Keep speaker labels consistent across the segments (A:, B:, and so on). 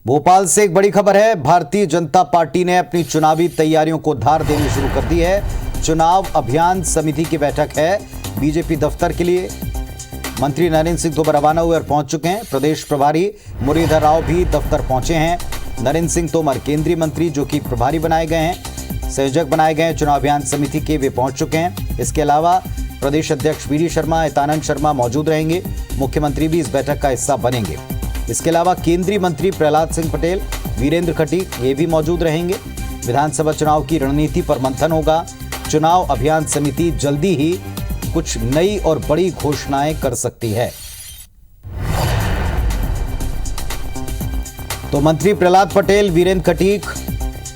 A: भोपाल से एक बड़ी खबर है। भारतीय जनता पार्टी ने अपनी चुनावी तैयारियों को धार देनी शुरू कर दी है। चुनाव अभियान समिति की बैठक है बीजेपी दफ्तर के लिए। मंत्री नरेंद्र सिंह तोमर रवाना हुए और पहुंच चुके हैं। प्रदेश प्रभारी मुरलीधर राव भी दफ्तर पहुंचे हैं। नरेंद्र सिंह तोमर केंद्रीय मंत्री जो कि प्रभारी बनाए गए हैं, संयोजक बनाए गए हैं चुनाव अभियान समिति के, वे पहुंच चुके हैं। इसके अलावा प्रदेश अध्यक्ष वी डी शर्मा, हितानंद शर्मा मौजूद रहेंगे। मुख्यमंत्री भी इस बैठक का हिस्सा बनेंगे। इसके अलावा केंद्रीय मंत्री प्रहलाद सिंह पटेल, वीरेंद्र खटीक ये भी मौजूद रहेंगे। विधानसभा चुनाव की रणनीति पर मंथन होगा। चुनाव अभियान समिति जल्दी ही कुछ नई और बड़ी घोषणाएं कर सकती है। तो मंत्री प्रहलाद पटेल, वीरेंद्र खटीक,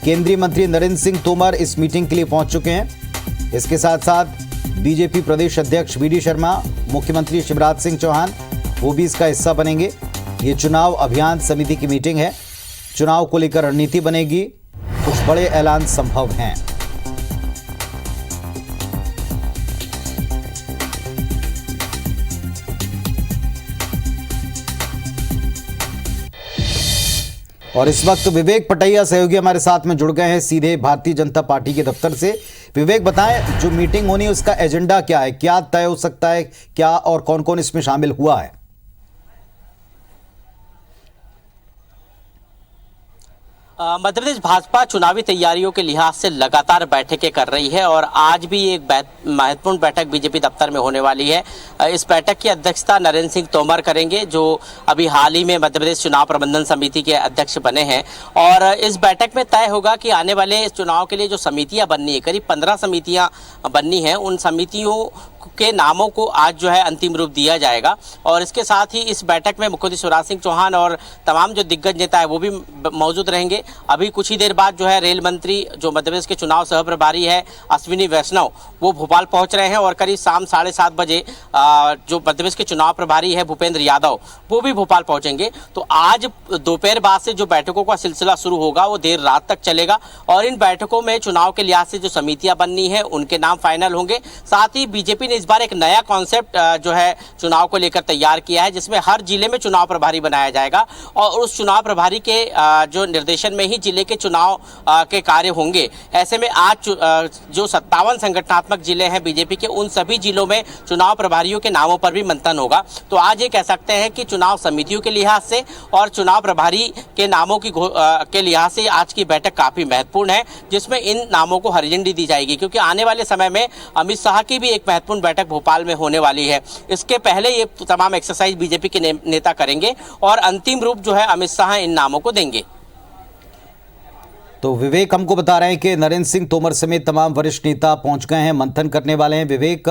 A: केंद्रीय मंत्री नरेंद्र सिंह तोमर इस मीटिंग के लिए पहुंच चुके हैं। इसके साथ साथ बीजेपी प्रदेश अध्यक्ष वी डी शर्मा, मुख्यमंत्री शिवराज सिंह चौहान वो भी इसका हिस्सा बनेंगे। ये चुनाव अभियान समिति की मीटिंग है। चुनाव को लेकर रणनीति बनेगी। कुछ बड़े ऐलान संभव हैं। और इस वक्त विवेक पटैया सहयोगी हमारे साथ में जुड़ गए हैं सीधे भारतीय जनता पार्टी के दफ्तर से। विवेक, बताएं जो मीटिंग होनी है उसका एजेंडा क्या है, क्या तय हो सकता है, क्या और कौन कौन इसमें शामिल हुआ है?
B: मध्य प्रदेश भाजपा चुनावी तैयारियों के लिहाज से लगातार बैठकें कर रही है और आज भी एक महत्वपूर्ण बैठक बीजेपी दफ्तर में होने वाली है। इस बैठक की अध्यक्षता नरेंद्र सिंह तोमर करेंगे, जो अभी हाल ही में मध्य प्रदेश चुनाव प्रबंधन समिति के अध्यक्ष बने हैं। और इस बैठक में तय होगा कि आने वाले चुनाव के लिए जो समितियां बननी है, करीब 15 समितियां बननी है, उन समितियों के नामों को आज जो है अंतिम रूप दिया जाएगा। और इसके साथ ही इस बैठक में मुख्यमंत्री शिवराज सिंह चौहान और तमाम जो दिग्गज नेता है वो भी मौजूद रहेंगे। अभी कुछ ही देर बाद जो है रेल मंत्री जो मध्य प्रदेश के चुनाव सह प्रभारी है अश्विनी वैष्णव, वो भोपाल पहुंच रहे हैं। और करीब शाम 7:30 बजे जो मध्य प्रदेश के चुनाव प्रभारी है भूपेंद्र यादव, वो भी भोपाल पहुंचेंगे। तो आज दोपहर बाद से जो बैठकों का सिलसिला शुरू होगा वो देर रात तक चलेगा। और इन बैठकों में चुनाव के लिहाज से जो समितियां बननी है उनके नाम फाइनल होंगे। साथ ही बीजेपी ने इस बार एक नया कॉन्सेप्ट जो है चुनाव को लेकर तैयार किया है, जिसमें हर जिले में चुनाव प्रभारी बनाया जाएगा और उस चुनाव प्रभारी के जो निर्देशन में ही जिले के चुनाव के कार्य होंगे। ऐसे में आज जो 57 संगठनात्मक जिले हैं बीजेपी के, उन सभी जिलों में चुनाव प्रभारियों के नामों पर भी मंथन होगा। तो आज ये कह सकते हैं कि चुनाव समितियों के लिहाज से और चुनाव प्रभारी के नामों की के लिहाज से आज की बैठक काफी महत्वपूर्ण है, जिसमें इन नामों को हरी झंडी दी जाएगी। क्योंकि आने वाले समय में अमित शाह की भी एक महत्वपूर्ण बैठक भोपाल में होने वाली है। इसके पहले ये तमाम एक्सरसाइज बीजेपी के नेता करेंगे और अंतिम रूप जो है अमित शाह इन नामों को देंगे।
A: तो विवेक हमको बता रहे हैं कि नरेंद्र सिंह तोमर समेत तमाम वरिष्ठ नेता पहुंच गए हैं, मंथन करने वाले हैं। विवेक,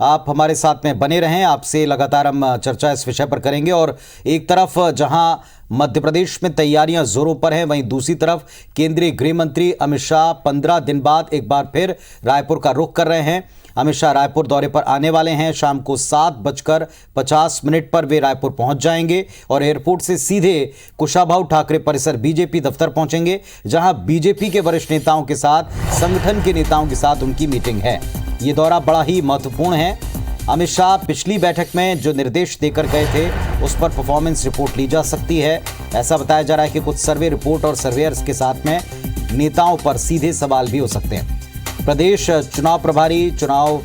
A: आप हमारे साथ में बने रहें, आपसे लगातार हम चर्चा इस विषय पर करेंगे। और एक तरफ जहां मध्य प्रदेश में तैयारियां जोरों पर हैं, वहीं दूसरी तरफ केंद्रीय गृह मंत्री अमित शाह 15 दिन बाद एक बार फिर रायपुर का रुख कर रहे हैं। अमित शाह रायपुर दौरे पर आने वाले हैं। शाम को 7:50 पर वे रायपुर पहुंच जाएंगे और एयरपोर्ट से सीधे कुशाभाऊ ठाकरे परिसर बीजेपी दफ्तर पहुंचेंगे, जहां बीजेपी के वरिष्ठ नेताओं के साथ, संगठन के नेताओं के साथ उनकी मीटिंग है। ये दौरा बड़ा ही महत्वपूर्ण है। अमित शाह पिछली बैठक में जो निर्देश देकर गए थे उस पर परफॉर्मेंस रिपोर्ट ली जा सकती है। ऐसा बताया जा रहा है कि कुछ सर्वे रिपोर्ट और सर्वेयर्स के साथ में नेताओं पर सीधे सवाल भी हो सकते हैं। प्रदेश चुनाव प्रभारी, चुनाव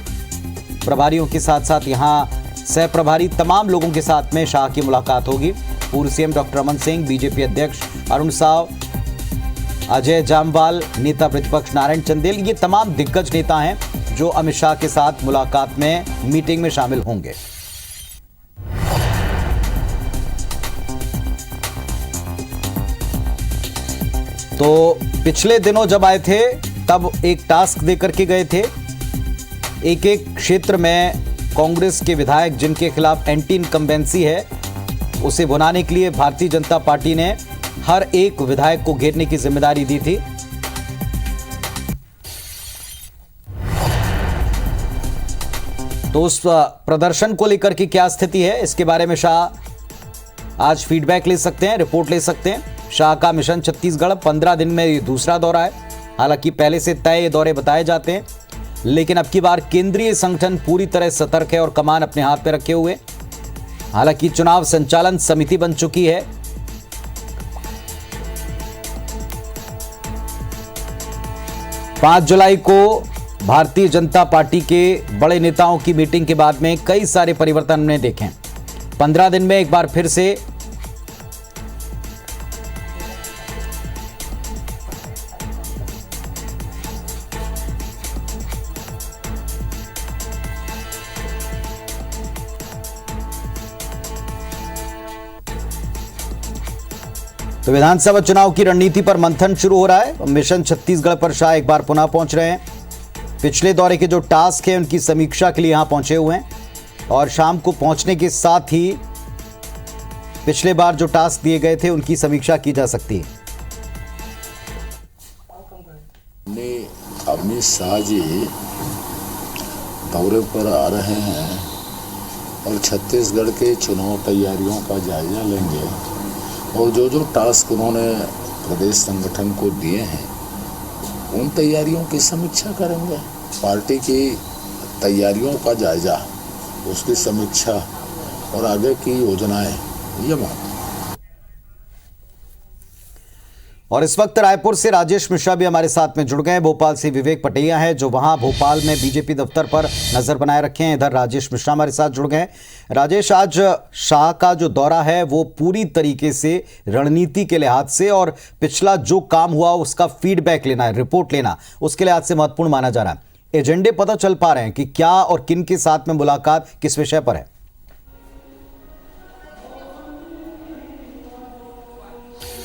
A: प्रभारियों के साथ साथ यहाँ सह प्रभारी, तमाम लोगों के साथ में शाह की मुलाकात होगी। पूर्व CM doctor Raman Singh, BJP अध्यक्ष अरुण साव, अजय जामवाल, नेता प्रतिपक्ष नारायण चंदेल, ये तमाम दिग्गज नेता हैं जो अमित शाह के साथ मुलाकात में, मीटिंग में शामिल होंगे। तो पिछले दिनों जब आए थे तब एक टास्क देकर के गए थे। एक एक क्षेत्र में कांग्रेस के विधायक जिनके खिलाफ एंटी इनकम्बेंसी है, उसे भुनाने के लिए भारतीय जनता पार्टी ने हर एक विधायक को घेरने की जिम्मेदारी दी थी। तो उस प्रदर्शन को लेकर के क्या स्थिति है, इसके बारे में शाह आज फीडबैक ले सकते हैं, रिपोर्ट ले सकते हैं। शाह का मिशन छत्तीसगढ़ 15 दिन में ये दूसरा दौरा है। हालांकि पहले से तय दौरे बताए जाते हैं, लेकिन अब की बार केंद्रीय संगठन पूरी तरह सतर्क है और कमान अपने हाथ में रखे हुए। हालांकि चुनाव संचालन समिति बन चुकी है 5 जुलाई को भारतीय जनता पार्टी के बड़े नेताओं की मीटिंग के बाद में कई सारे परिवर्तन हमने देखे। 15 दिन में एक बार फिर से तो विधानसभा चुनाव की रणनीति पर मंथन शुरू हो रहा है। मिशन छत्तीसगढ़ पर शाह एक बार पुनः पहुंच रहे हैं। पिछले दौरे के जो टास्क हैं उनकी समीक्षा के लिए यहां पहुंचे हुए हैं और शाम को पहुंचने के साथ ही पिछले बार जो टास्क दिए गए थे उनकी समीक्षा की जा सकती है।
C: अमित शाह जी दौरे पर आ रहे हैं और छत्तीसगढ़ के चुनाव तैयारियों का जायजा लेंगे और जो टास्क उन्होंने प्रदेश संगठन को दिए हैं उन तैयारियों की समीक्षा करेंगे। पार्टी की तैयारियों का जायजा, उसकी समीक्षा और आगे की योजनाएं, ये बात।
A: और इस वक्त रायपुर से राजेश मिश्रा भी हमारे साथ में जुड़ गए हैं। भोपाल से विवेक पटैया है जो वहां भोपाल में बीजेपी दफ्तर पर नजर बनाए रखे हैं। इधर राजेश मिश्रा हमारे साथ जुड़ गए। राजेश, आज शाह का जो दौरा है वो पूरी तरीके से रणनीति के लिहाज से और पिछला जो काम हुआ उसका फीडबैक लेना है, रिपोर्ट लेना, उसके लिहाज से महत्वपूर्ण माना जा रहा है। एजेंडे पता चल पा रहे हैं कि क्या और किन के साथ में मुलाकात किस विषय पर है?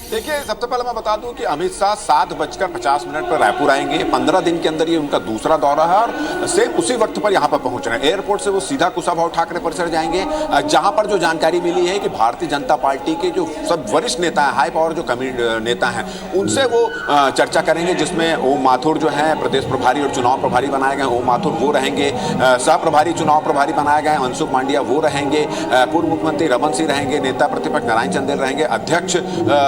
D: देखिए, सबसे पहले मैं बता दूं कि अमित शाह 7:50 पर रायपुर आएंगे। 15 दिन के अंदर ये उनका दूसरा दौरा है और सेम उसी वक्त पर यहाँ पर पहुंच रहे हैं। एयरपोर्ट से वो सीधा कुशाभाऊ ठाकरे परिसर जाएंगे, जहां पर जो जानकारी मिली है कि भारतीय जनता पार्टी के जो सब वरिष्ठ नेता हैं, हाई पावर जो नेता हैं, उनसे वो चर्चा करेंगे, जिसमें ओम माथुर जो है प्रदेश प्रभारी और चुनाव प्रभारी बनाए गए, ओम माथुर वो रहेंगे। सह प्रभारी चुनाव प्रभारी बनाए गए मनसुख मांडिया वो रहेंगे। पूर्व मुख्यमंत्री रमन सिंह रहेंगे। नेता प्रतिपक्ष नारायण चंदेल रहेंगे। अध्यक्ष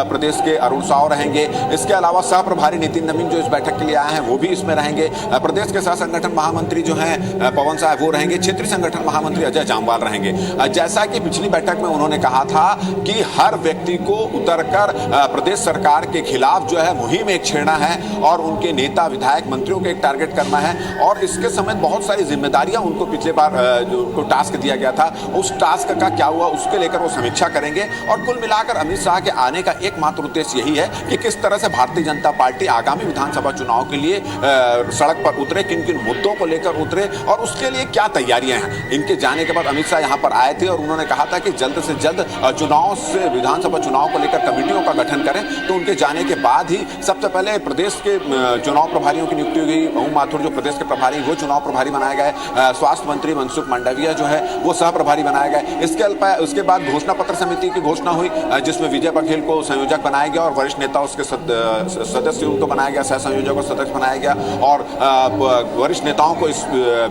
D: प्रदेश के अरुण साव रहेंगे। इसके अलावा सह प्रभारी नितिन नवीन जो इस बैठक के लिए आए हैं वो भी इसमें रहेंगे। प्रदेश के सह संगठन महामंत्री जो हैं पवन साहब वो रहेंगे। क्षेत्रीय संगठन महामंत्री अजय जामवाल रहेंगे। जैसा कि पिछली बैठक में उन्होंने कहा था कि हर व्यक्ति को उतरकर प्रदेश सरकार के खिलाफ जो है मुहिम एक छेड़ना है और उनके नेता विधायक मंत्रियों को एक टारगेट करना है और इसके समेत बहुत सारी जिम्मेदारियां उनको पिछले बार जो उनको टास्क दिया गया था उस टास्क का क्या हुआ उसके लेकर वो समीक्षा करेंगे। और कुल मिलाकर अमित शाह के आने का एकमात्र उद्देश्य यही है कि किस तरह से भारतीय जनता पार्टी आगामी विधानसभा चुनाव के लिए सड़क पर उतरे, किन किन मुद्दों को लेकर उतरे और उसके लिए क्या तैयारियां हैं। इनके जाने के बाद अमित शाह यहां पर आए थे और उन्होंने कहा था कि जल्द से जल्द चुनाव से विधानसभा चुनाव को लेकर कमेटियों का गठन करें। तो उनके जाने के बाद ही सबसे पहले प्रदेश के चुनाव प्रभारियों की नियुक्ति हुई। ओम माथुर जो प्रदेश के प्रभारी वो चुनाव प्रभारी बनाए गए। स्वास्थ्य मंत्री मनसुख मांडविया जो है वो सह प्रभारी बनाए गए। इसके बाद घोषणा पत्र समिति की घोषणा हुई जिसमें विजय बघेल को संयोजक बनाया गया और वरिष्ठ नेता उसके सदस्य उनको बनाया गया, सह संयोजक और सदस्य बनाया गया और वरिष्ठ नेताओं को इस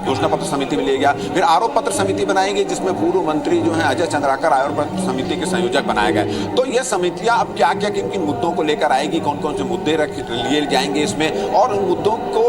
D: घोषणा पत्र समिति में लिया गया। फिर आरोप पत्र समिति बनाई गई जिसमें पूर्व मंत्री जो है अजय चंद्राकर आरोप पत्र समिति के संयोजक बनाए गए। तो ये समितियां अब क्या क्या किन किन मुद्दों को लेकर आएगी, कौन कौन से मुद्दे लिए जाएंगे इसमें और उन मुद्दों को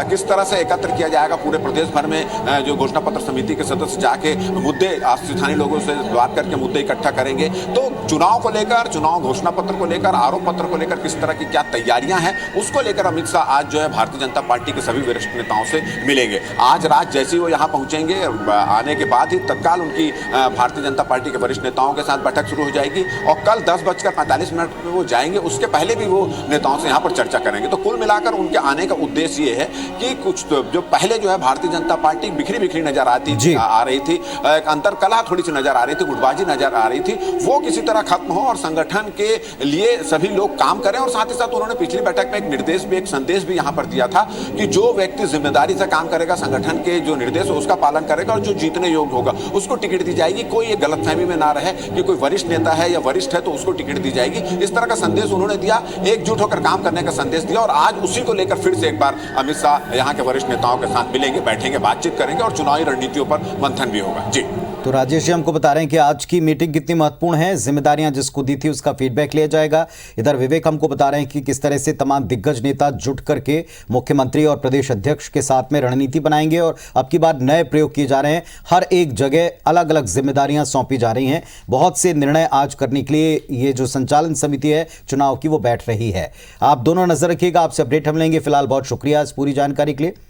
D: किस तरह से एकत्र किया जाएगा पूरे प्रदेश भर में। जो घोषणा पत्र समिति के सदस्य जाके मुद्दे स्थानीय लोगों से बात करके मुद्दे इकट्ठा करेंगे। तो चुनाव को लेकर, चुनाव घोषणा पत्र को लेकर, आरोप पत्र को लेकर किस तरह की क्या तैयारियां हैं उसको लेकर अमित शाह आज जो है भारतीय जनता पार्टी के सभी वरिष्ठ नेताओं से मिलेंगे। आज रात जैसे ही वो यहां पहुंचेंगे, आने के बाद ही तत्काल उनकी भारतीय जनता पार्टी के वरिष्ठ नेताओं के साथ बैठक शुरू हो जाएगी और कल 10:45 में वो जाएंगे। उसके पहले भी वो नेताओं से यहां पर चर्चा करेंगे। तो कुल मिलाकर उनके आने का उद्देश्य ये है कि कुछ जो पहले जो है भारतीय जनता पार्टी बिखरी नजर आ रही थी, एक अंतरकलह थोड़ी सी नजर आ रही थी, गुटबाजी नजर आ रही थी, वो किसी तरह खत्म हो और संगठन के लिए सभी लोग काम करें। और साथ ही साथ उन्होंने पिछली बैठक में एक संदेश भी यहां पर दिया था कि जो व्यक्ति जिम्मेदारी से काम करेगा, संगठन के जो निर्देश हो उसका पालन करेगा और जो जीतने योग्य होगा उसको टिकट दी जाएगी। कोई ये गलतफहमी में ना रहे कि कोई वरिष्ठ नेता है या वरिष्ठ है तो उसको टिकट दी जाएगी। इस तरह का संदेश उन्होंने दिया, एकजुट होकर काम करने का संदेश दिया और आज उसी को लेकर फिर से एक बार अमित शाह यहां के वरिष्ठ नेताओं के साथ मिलेंगे, बैठेंगे, बातचीत करेंगे और चुनावी रणनीतियों पर मंथन भी होगा। जी।
A: तो राजेश जी हमको बता रहे हैं कि आज की मीटिंग कितनी महत्वपूर्ण है, जिम्मेदारियां जिसको दी थी उसका फीडबैक लिया जाएगा। इधर विवेक हमको बता रहे हैं कि किस तरह से तमाम दिग्गज नेता जुट करके मुख्यमंत्री और प्रदेश अध्यक्ष के साथ में रणनीति बनाएंगे और अब की बार नए प्रयोग किए जा रहे हैं। हर एक जगह अलग अलग जिम्मेदारियां सौंपी जा रही हैं। बहुत से निर्णय आज करने के लिए ये जो संचालन समिति है चुनाव की वो बैठ रही है। आप दोनों नजर रखिएगा, आपसे अपडेट हम लेंगे। फिलहाल बहुत शुक्रिया इस पूरी जानकारी के लिए।